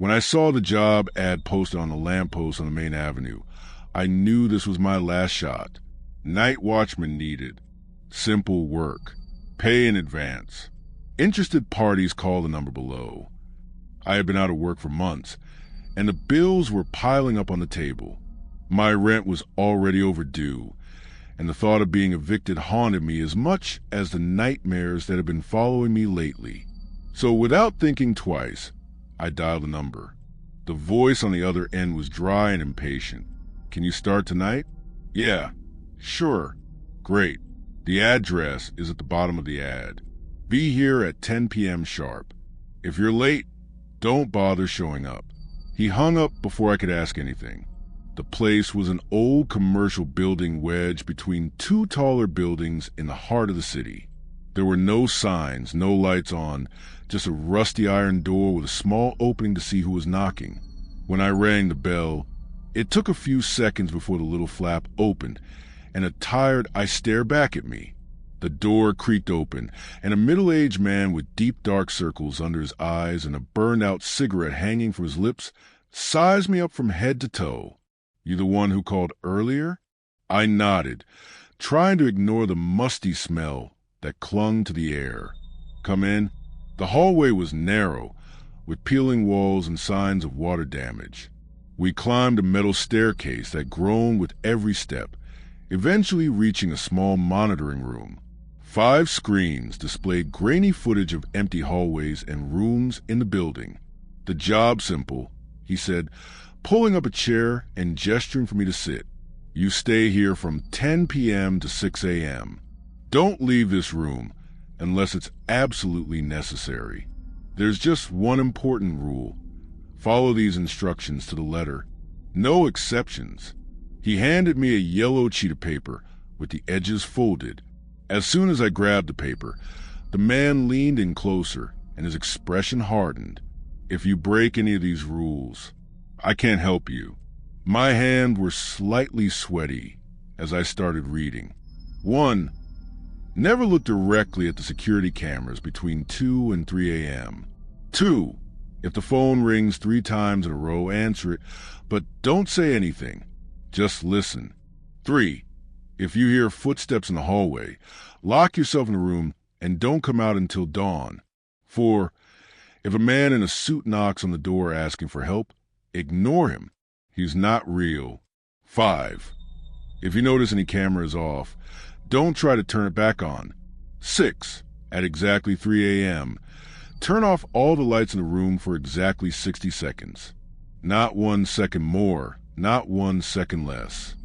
When I saw the job ad posted on the lamppost on the main avenue, I knew this was my last shot. Night watchman needed. Simple work. Pay in advance. Interested parties call the number below. I had been out of work for months, and the bills were piling up on the table. My rent was already overdue, and the thought of being evicted haunted me as much as the nightmares that had been following me lately. So without thinking twice, I dialed a number. The voice on the other end was dry and impatient. "Can you start tonight?" "Yeah, sure." "Great. The address is at the bottom of the ad. Be here at 10 p.m. sharp. If you're late, don't bother showing up." He hung up before I could ask anything. The place was an old commercial building wedged between two taller buildings in the heart of the city. There were no signs, no lights on, just a rusty iron door with a small opening to see who was knocking. When I rang the bell, it took a few seconds before the little flap opened, and a tired eye stared back at me. The door creaked open, and a middle-aged man with deep dark circles under his eyes and a burned-out cigarette hanging from his lips sized me up from head to toe. "You the one who called earlier?" I nodded, trying to ignore the musty smell that clung to the air. "Come in." The hallway was narrow, with peeling walls and signs of water damage. We climbed a metal staircase that groaned with every step, eventually reaching a small monitoring room. 5 screens displayed grainy footage of empty hallways and rooms in the building. "The job's simple," he said, pulling up a chair and gesturing for me to sit. "You stay here from 10 p.m. to 6 a.m. Don't leave this room unless it's absolutely necessary. There's just one important rule. Follow these instructions to the letter. No exceptions." He handed me a yellow sheet of paper with the edges folded. As soon as I grabbed the paper, the man leaned in closer and his expression hardened. "If you break any of these rules, I can't help you." My hands were slightly sweaty as I started reading. 1. Never look directly at the security cameras between 2 and 3 a.m. 2. If the phone rings 3 times in a row, answer it, but don't say anything. Just listen. 3. If you hear footsteps in the hallway, lock yourself in the room and don't come out until dawn. 4. If a man in a suit knocks on the door asking for help, ignore him. He's not real. 5. If you notice any camera is off, don't try to turn it back on. 6. At exactly 3 a.m., turn off all the lights in the room for exactly 60 seconds. Not 1 second more, not 1 second less.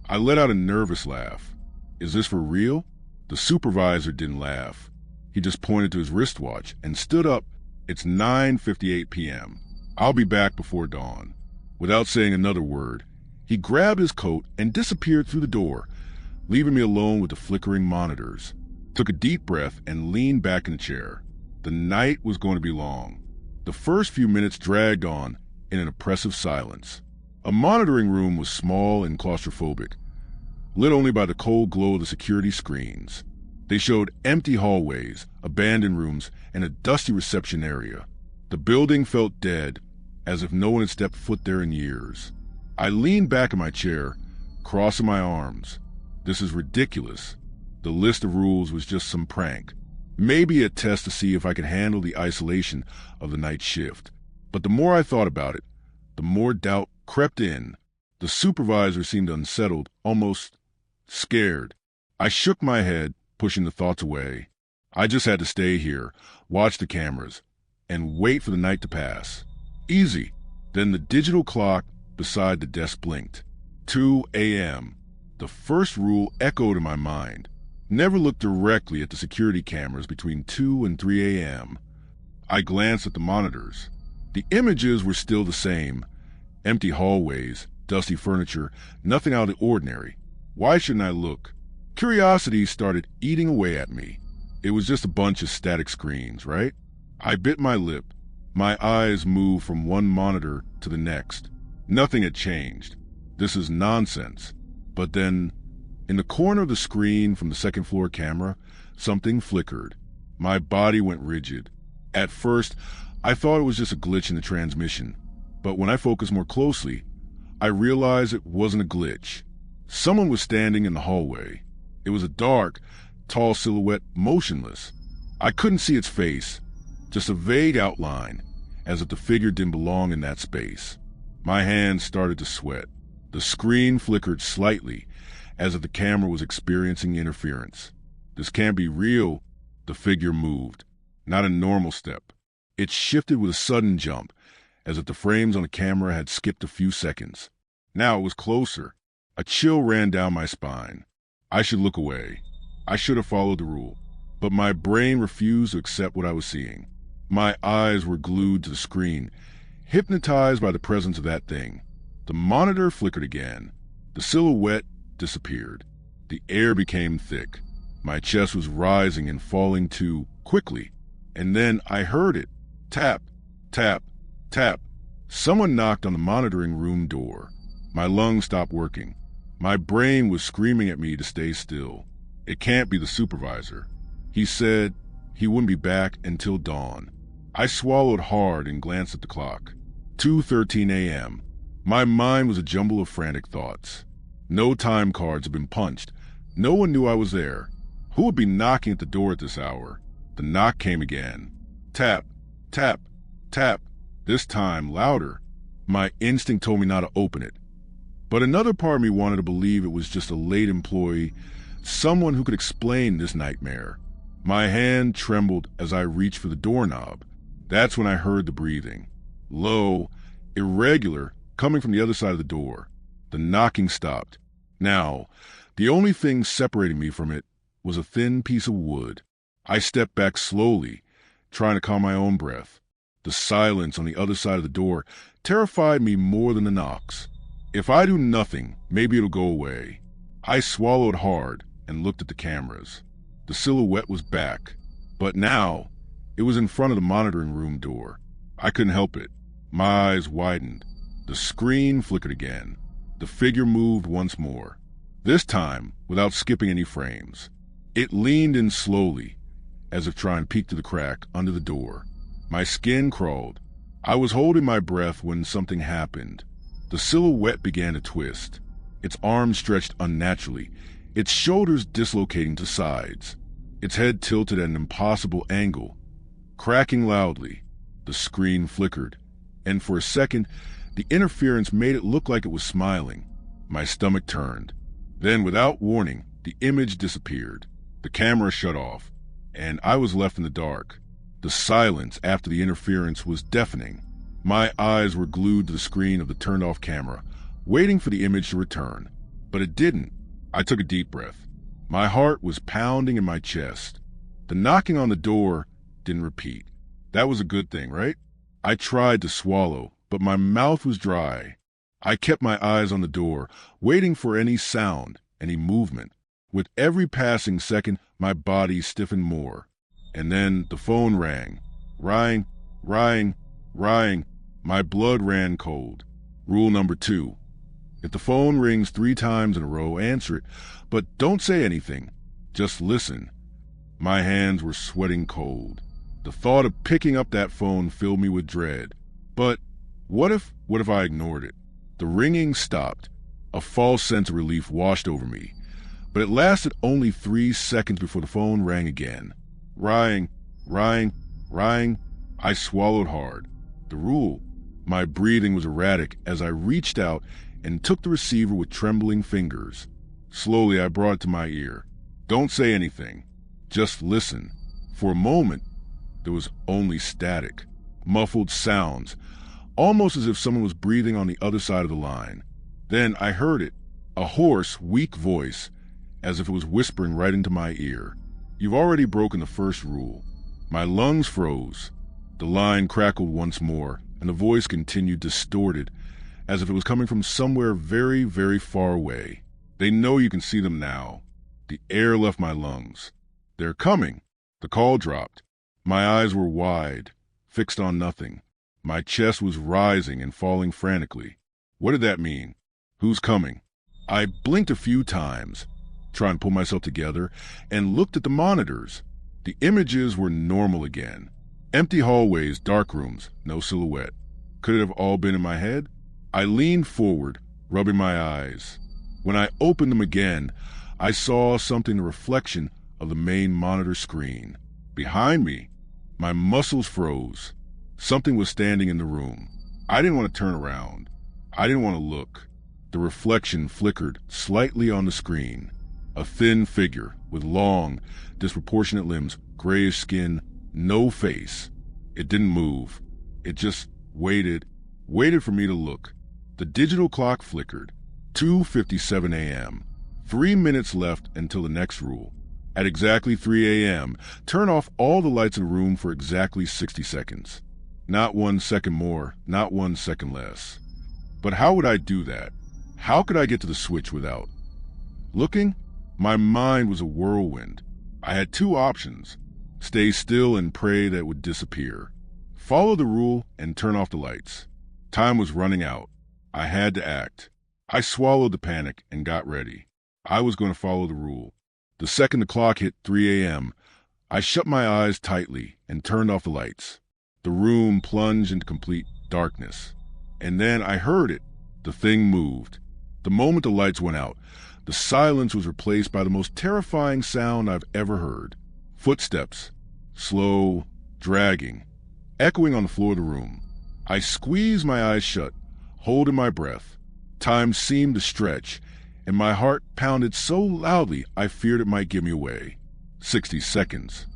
I let out a nervous laugh. "Is this for real?" The supervisor didn't laugh. He just pointed to his wristwatch and stood up. "It's 9:58 p.m. I'll be back before dawn." Without saying another word, he grabbed his coat and disappeared through the door, leaving me alone with the flickering monitors. Took a deep breath and leaned back in the chair. The night was going to be long. The first few minutes dragged on in an oppressive silence. A monitoring room was small and claustrophobic, lit only by the cold glow of the security screens. They showed empty hallways, abandoned rooms, and a dusty reception area. The building felt dead, as if no one had stepped foot there in years. I leaned back in my chair, crossing my arms. This is ridiculous. The list of rules was just some prank. Maybe a test to see if I could handle the isolation of the night shift. But the more I thought about it, the more doubt crept in. The supervisor seemed unsettled, almost scared. I shook my head, pushing the thoughts away. I just had to stay here, watch the cameras, and wait for the night to pass. Easy. Then the digital clock beside the desk blinked. 2 a.m. The first rule echoed in my mind. Never look directly at the security cameras between 2 and 3 a.m. I glanced at the monitors. The images were still the same. Empty hallways, dusty furniture, nothing out of the ordinary. Why shouldn't I look? Curiosity started eating away at me. It was just a bunch of static screens, right? I bit my lip. My eyes moved from one monitor to the next. Nothing had changed. This is nonsense. But then, in the corner of the screen from the second floor camera, something flickered. My body went rigid. At first, I thought it was just a glitch in the transmission, But when I focused more closely, I realized it wasn't a glitch. Someone was standing in the hallway. It was a dark, tall silhouette, motionless. I couldn't see its face, just a vague outline, as if the figure didn't belong in that space. My hands started to sweat. The screen flickered slightly, as if the camera was experiencing interference. This can't be real. The figure moved, not a normal step. It shifted with a sudden jump, as if the frames on the camera had skipped a few seconds. Now it was closer. A chill ran down my spine. I should look away. I should have followed the rule. But my brain refused to accept what I was seeing. My eyes were glued to the screen, hypnotized by the presence of that thing. The monitor flickered again. The silhouette disappeared. The air became thick. My chest was rising and falling too quickly. And then I heard it. Tap, tap, tap. Someone knocked on the monitoring room door. My lungs stopped working. My brain was screaming at me to stay still. It can't be the supervisor. He said he wouldn't be back until dawn. I swallowed hard and glanced at the clock. 2:13 a.m. My mind was a jumble of frantic thoughts. No time cards had been punched. No one knew I was there. Who would be knocking at the door at this hour? The knock came again. Tap, tap, tap. This time louder. My instinct told me not to open it. But another part of me wanted to believe it was just a late employee, someone who could explain this nightmare. My hand trembled as I reached for the doorknob. That's when I heard the breathing. Low, irregular, coming from the other side of the door. The knocking stopped. Now, the only thing separating me from it was a thin piece of wood. I stepped back slowly, trying to calm my own breath. The silence on the other side of the door terrified me more than the knocks. If I do nothing, maybe it'll go away. I swallowed hard and looked at the cameras. The silhouette was back, but now it was in front of the monitoring room door. I couldn't help it. My eyes widened. The screen flickered again. The figure moved once more, this time without skipping any frames. It leaned in slowly, as if trying to peek through the crack under the door. My skin crawled. I was holding my breath when something happened. The silhouette began to twist. Its arms stretched unnaturally, its shoulders dislocating to sides. Its head tilted at an impossible angle. Cracking loudly, the screen flickered, and for a second, the interference made it look like it was smiling. My stomach turned. Then, without warning, the image disappeared. The camera shut off, and I was left in the dark. The silence after the interference was deafening. My eyes were glued to the screen of the turned-off camera, waiting for the image to return. But it didn't. I took a deep breath. My heart was pounding in my chest. The knocking on the door didn't repeat. That was a good thing, right? I tried to swallow, but my mouth was dry. I kept my eyes on the door, waiting for any sound, any movement. With every passing second, my body stiffened more. And then the phone rang. Ring, ring, ring. My blood ran cold. Rule number 2. If the phone rings 3 times in a row, answer it, but don't say anything. Just listen. My hands were sweating cold. The thought of picking up that phone filled me with dread. But what if I ignored it? The ringing stopped. A false sense of relief washed over me. But it lasted only 3 seconds before the phone rang again. Ring, ring, ring. I swallowed hard. The rule. My breathing was erratic as I reached out and took the receiver with trembling fingers. Slowly, I brought it to my ear. Don't say anything. Just listen. For a moment, there was only static, muffled sounds, almost as if someone was breathing on the other side of the line. Then I heard it, a hoarse, weak voice, as if it was whispering right into my ear. You've already broken the first rule. My lungs froze. The line crackled once more, and the voice continued distorted, as if it was coming from somewhere very, very far away. They know you can see them now. The air left my lungs. They're coming. The call dropped. My eyes were wide, fixed on nothing. My chest was rising and falling frantically. What did that mean? Who's coming? I blinked a few times, trying to pull myself together, and looked at the monitors. The images were normal again. Empty hallways, dark rooms, no silhouette. Could it have all been in my head? I leaned forward, rubbing my eyes. When I opened them again, I saw something the reflection of the main monitor screen. Behind me, my muscles froze. Something was standing in the room. I didn't want to turn around. I didn't want to look. The reflection flickered slightly on the screen. A thin figure with long, disproportionate limbs, grayish skin, no face. It didn't move. It just waited for me to look. The digital clock flickered. 2:57 a.m. 3 minutes left until the next rule. At exactly 3 a.m., turn off all the lights in the room for exactly 60 seconds. Not 1 second more, not 1 second less. But how would I do that? How could I get to the switch without looking? My mind was a whirlwind. I had two options: stay still and pray that it would disappear, follow the rule and turn off the lights. Time was running out. I had to act. I swallowed the panic and got ready. I was going to follow the rule. The second the clock hit 3 a.m., I shut my eyes tightly and turned off the lights. The room plunged into complete darkness. And then I heard it. The thing moved. The moment the lights went out, the silence was replaced by the most terrifying sound I've ever heard. Footsteps, slow, dragging, echoing on the floor of the room. I squeezed my eyes shut, holding my breath. Time seemed to stretch, and my heart pounded so loudly I feared it might give me away. 60 seconds.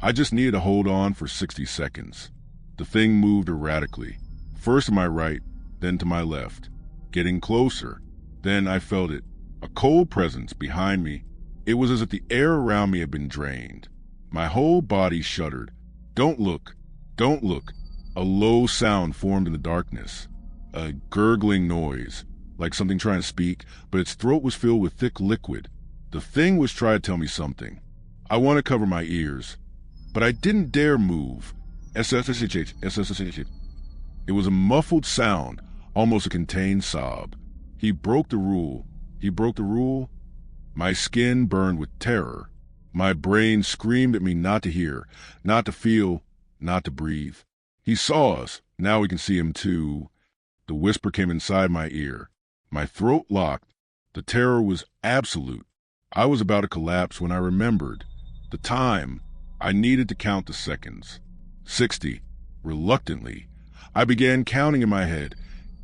I just needed to hold on for 60 seconds. The thing moved erratically, first to my right, then to my left, getting closer. Then I felt it, a cold presence behind me. It was as if the air around me had been drained. My whole body shuddered. Don't look, don't look. A low sound formed in the darkness, a gurgling noise, like something trying to speak, but its throat was filled with thick liquid. The thing was trying to tell me something. I want to cover my ears, but I didn't dare move. It was a muffled sound, almost a contained sob. He broke the rule. He broke the rule. My skin burned with terror. My brain screamed at me not to hear, not to feel, not to breathe. He saw us. Now we can see him too. The whisper came inside my ear. My throat locked. The terror was absolute. I was about to collapse when I remembered. The time. I needed to count the seconds. 60. Reluctantly, I began counting in my head,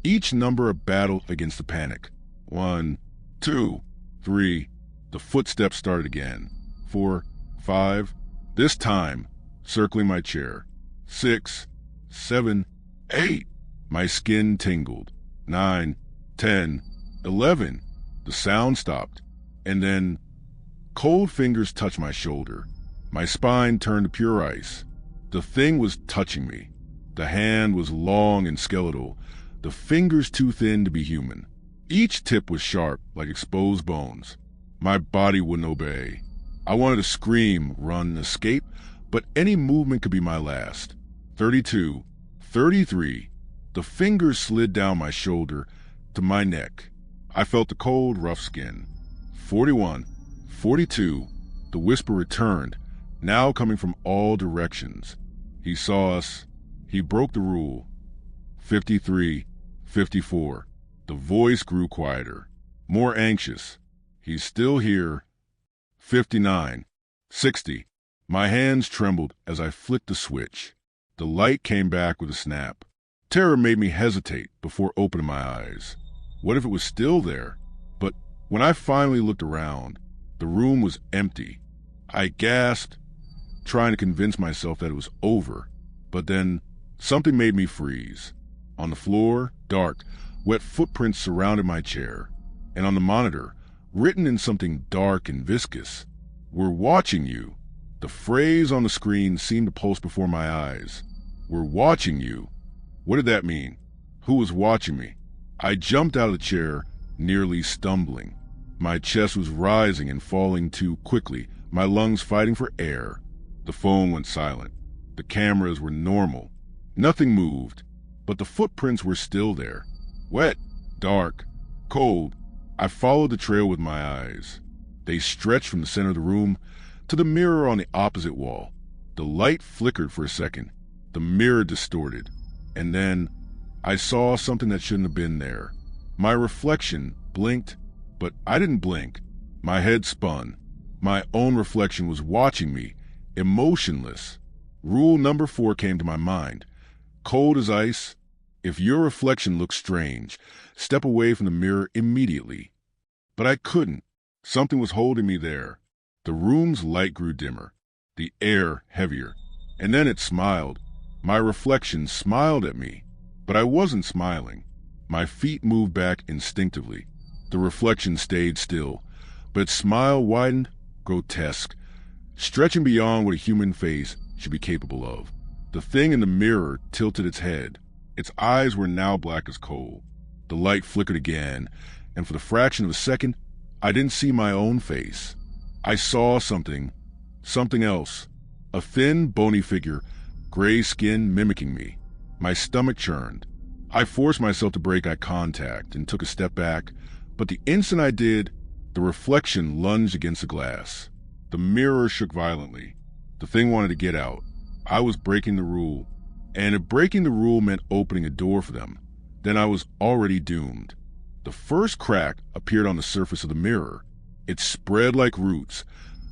each number a battle against the panic. 1, 2, 3. The footsteps started again. 4, 5. This time, circling my chair. 6, 7, 8. My skin tingled. 9, 10, 11. The sound stopped. And then, cold fingers touched my shoulder. My spine turned to pure ice. The thing was touching me. The hand was long and skeletal, the fingers too thin to be human. Each tip was sharp, like exposed bones. My body wouldn't obey. I wanted to scream, run, escape, but any movement could be my last. 32, 33. The fingers slid down my shoulder to my neck. I felt the cold, rough skin. 41, 42. The whisper returned, now coming from all directions. He saw us. He broke the rule. 53, 54. The voice grew quieter, more anxious. He's still here. 59, 60. My hands trembled as I flicked the switch. The light came back with a snap. Terror made me hesitate before opening my eyes. What if it was still there? But when I finally looked around, the room was empty. I gasped, trying to convince myself that it was over. But then something made me freeze. On the floor, dark, wet footprints surrounded my chair. And on the monitor, written in something dark and viscous, "We're watching you." The phrase on the screen seemed to pulse before my eyes. "We're watching you." What did that mean? Who was watching me? I jumped out of the chair, nearly stumbling. My chest was rising and falling too quickly, my lungs fighting for air. The phone went silent. The cameras were normal. Nothing moved, but the footprints were still there. Wet, dark, cold. I followed the trail with my eyes. They stretched from the center of the room to the mirror on the opposite wall. The light flickered for a second. The mirror distorted. And then I saw something that shouldn't have been there. My reflection blinked, but I didn't blink. My head spun. My own reflection was watching me, emotionless. Rule number 4 came to my mind. Cold as ice. If your reflection looks strange, step away from the mirror immediately. But I couldn't. Something was holding me there. The room's light grew dimmer, the air heavier, and then it smiled. My reflection smiled at me, but I wasn't smiling. My feet moved back instinctively. The reflection stayed still, but its smile widened, grotesque, stretching beyond what a human face should be capable of. The thing in the mirror tilted its head. Its eyes were now black as coal. The light flickered again, and for the fraction of a second, I didn't see my own face. I saw something else. A thin, bony figure, gray skin mimicking me. My stomach churned. I forced myself to break eye contact and took a step back, but the instant I did, the reflection lunged against the glass. The mirror shook violently. The thing wanted to get out. I was breaking the rule, and if breaking the rule meant opening a door for them, then I was already doomed. The first crack appeared on the surface of the mirror. It spread like roots,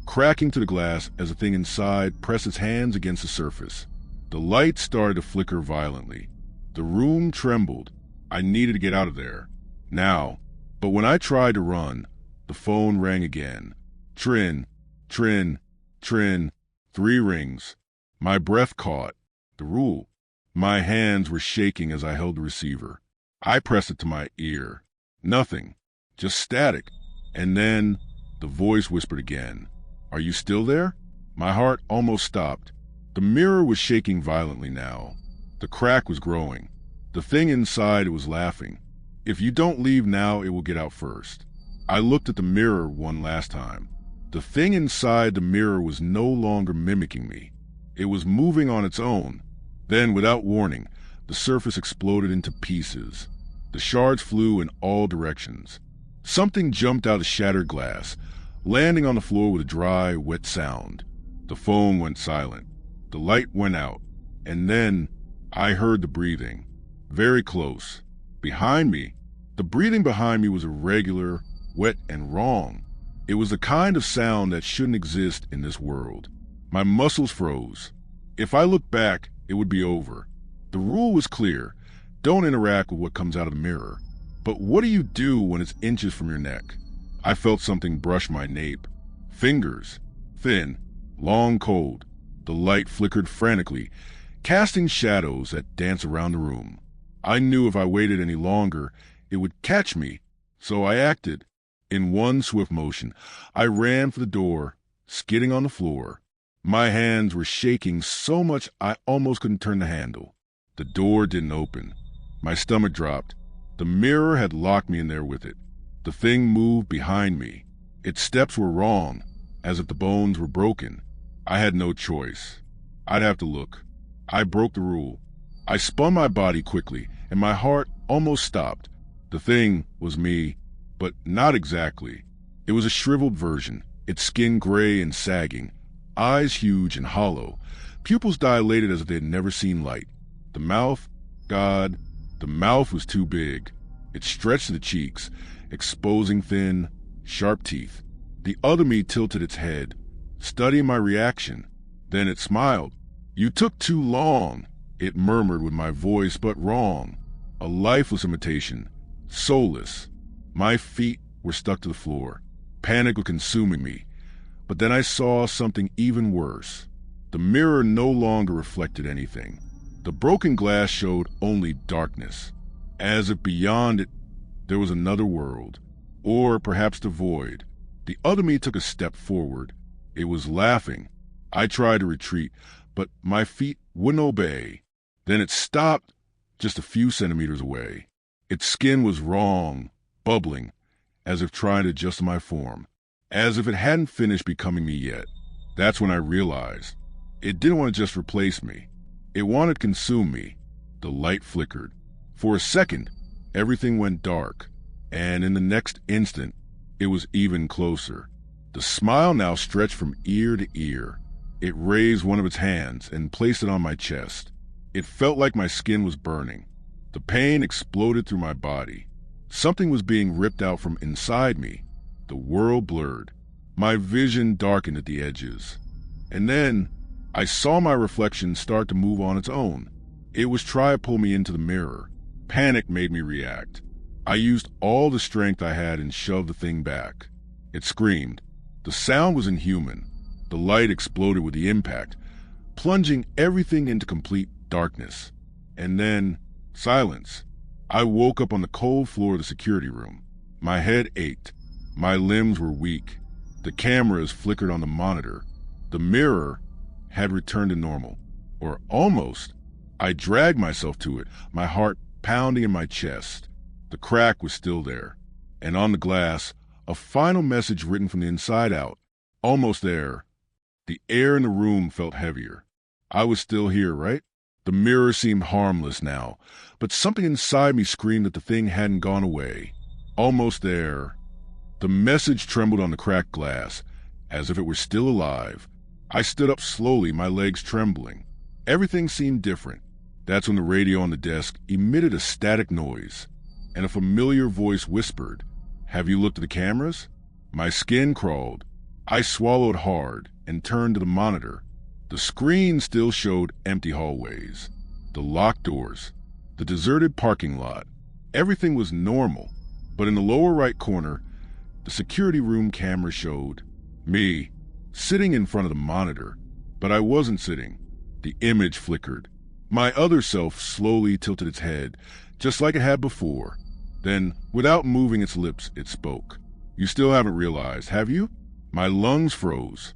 cracking to the glass as the thing inside pressed its hands against the surface. The light started to flicker violently. The room trembled. I needed to get out of there. Now. But when I tried to run, the phone rang again. Trin, trin, trin, 3 rings. My breath caught. The rule. My hands were shaking as I held the receiver. I pressed it to my ear. Nothing. Just static. And then the voice whispered again. Are you still there? My heart almost stopped. The mirror was shaking violently now. The crack was growing. The thing inside was laughing. If you don't leave now, it will get out first. I looked at the mirror one last time. The thing inside the mirror was no longer mimicking me. It was moving on its own. Then, without warning, the surface exploded into pieces. The shards flew in all directions. Something jumped out of shattered glass, landing on the floor with a dry, wet sound. The phone went silent. The light went out. And then I heard the breathing. Very close. Behind me. The breathing behind me was irregular, wet, and wrong. It was the kind of sound that shouldn't exist in this world. My muscles froze. If I looked back, it would be over. The rule was clear. Don't interact with what comes out of the mirror. But what do you do when it's inches from your neck? I felt something brush my nape. Fingers. Thin. Long, cold. The light flickered frantically, casting shadows that danced around the room. I knew if I waited any longer, it would catch me. So I acted. In one swift motion, I ran for the door, skidding on the floor. My hands were shaking so much I almost couldn't turn the handle. The door didn't open. My stomach dropped. The mirror had locked me in there with it. The thing moved behind me. Its steps were wrong, as if the bones were broken. I had no choice. I'd have to look. I broke the rule. I spun my body quickly, and my heart almost stopped. The thing was me, but not exactly. It was a shriveled version, its skin gray and sagging, eyes huge and hollow, pupils dilated as if they had never seen light. The mouth, God, the mouth was too big. It stretched to the cheeks, exposing thin, sharp teeth. The other me tilted its head, studying my reaction. Then it smiled. You took too long, it murmured with my voice, but wrong. A lifeless imitation, soulless. My feet were stuck to the floor. Panic was consuming me. But then I saw something even worse. The mirror no longer reflected anything. The broken glass showed only darkness, as if beyond it there was another world, or perhaps the void. The other me took a step forward. It was laughing. I tried to retreat, but my feet wouldn't obey. Then it stopped just a few centimeters away. Its skin was wrong, bubbling, as if trying to adjust to my form, as if it hadn't finished becoming me yet. That's when I realized. It didn't want to just replace me. It wanted to consume me. The light flickered. For a second, everything went dark, and in the next instant, it was even closer. The smile now stretched from ear to ear. It raised one of its hands and placed it on my chest. It felt like my skin was burning. The pain exploded through my body. Something was being ripped out from inside me. The world blurred. My vision darkened at the edges. And then I saw my reflection start to move on its own. It was trying to pull me into the mirror. Panic made me react. I used all the strength I had and shoved the thing back. It screamed. The sound was inhuman. The light exploded with the impact, plunging everything into complete darkness. And then silence. I woke up on the cold floor of the security room. My head ached. My limbs were weak. The cameras flickered on the monitor. The mirror had returned to normal. Or almost. I dragged myself to it, my heart pounding in my chest. The crack was still there. And on the glass, a final message written from the inside out. Almost there. The air in the room felt heavier. I was still here, right? The mirror seemed harmless now, but something inside me screamed that the thing hadn't gone away. Almost there. The message trembled on the cracked glass, as if it were still alive. I stood up slowly, my legs trembling. Everything seemed different. That's when the radio on the desk emitted a static noise, and a familiar voice whispered, "Have you looked at the cameras?" My skin crawled. I swallowed hard and turned to the monitor. The screen still showed empty hallways, the locked doors, the deserted parking lot. Everything was normal, but in the lower right corner, the security room camera showed me sitting in front of the monitor. But I wasn't sitting. The image flickered. My other self slowly tilted its head, just like it had before. Then, without moving its lips, it spoke. "You still haven't realized, have you?" My lungs froze.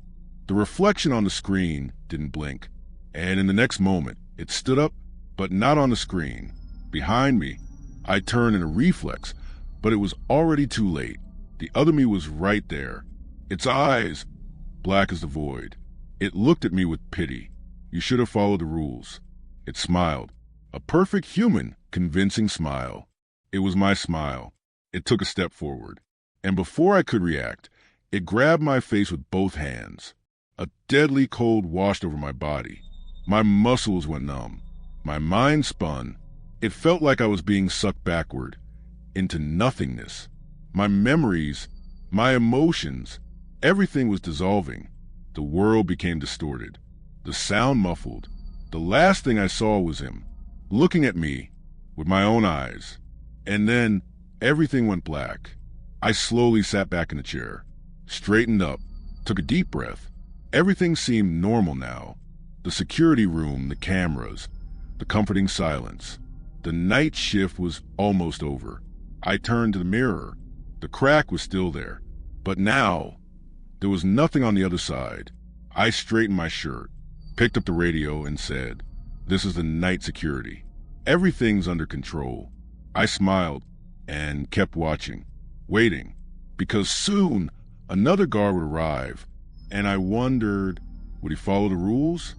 The reflection on the screen didn't blink, and in the next moment, it stood up, but not on the screen. Behind me, I turned in a reflex, but it was already too late. The other me was right there. Its eyes, black as the void. It looked at me with pity. "You should have followed the rules." It smiled. A perfect human, convincing smile. It was my smile. It took a step forward. And before I could react, it grabbed my face with both hands. A deadly cold washed over my body. My muscles went numb. My mind spun. It felt like I was being sucked backward, into nothingness. My memories, my emotions, everything was dissolving. The world became distorted. The sound muffled. The last thing I saw was him, looking at me with my own eyes. And then everything went black. I slowly sat back in the chair, straightened up, took a deep breath. Everything seemed normal now. The security room, the cameras, the comforting silence. The night shift was almost over. I turned to the mirror. The crack was still there. But now, there was nothing on the other side. I straightened my shirt, picked up the radio and said, "This is the night security. Everything's under control." I smiled and kept watching, waiting, because soon another guard would arrive, and I wondered, would he follow the rules?